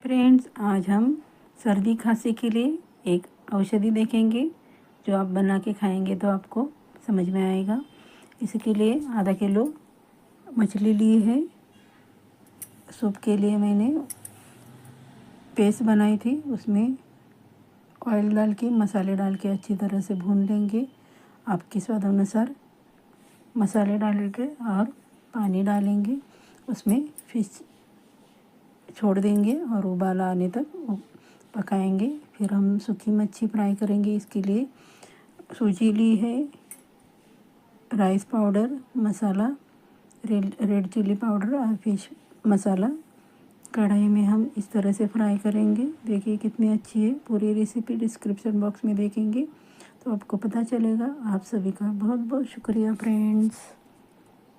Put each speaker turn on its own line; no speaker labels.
Friends, आज हम सर्दी खांसी के लिए एक औषधि देखेंगे जो आप बना के खाएंगे तो आपको समझ में आएगा। इसके लिए आधा किलो मछली ली है। सूप के लिए मैंने पेस्ट बनाई थी, उसमें ऑयल डाल के मसाले डाल के अच्छी तरह से भून लेंगे। आपके स्वाद अनुसार मसाले डालेंगे और पानी डालेंगे, उसमें फिश छोड़ देंगे और उबाल आने तक पकाएंगे। फिर हम सूखी मच्छी फ्राई करेंगे। इसके लिए सूजी ली है, राइस पाउडर, मसाला, रेड चिली पाउडर और फिश मसाला। कढ़ाई में हम इस तरह से फ्राई करेंगे। देखिए कितनी अच्छी है। पूरी रेसिपी डिस्क्रिप्शन बॉक्स में देखेंगे तो आपको पता चलेगा। आप सभी का बहुत बहुत शुक्रिया फ्रेंड्स।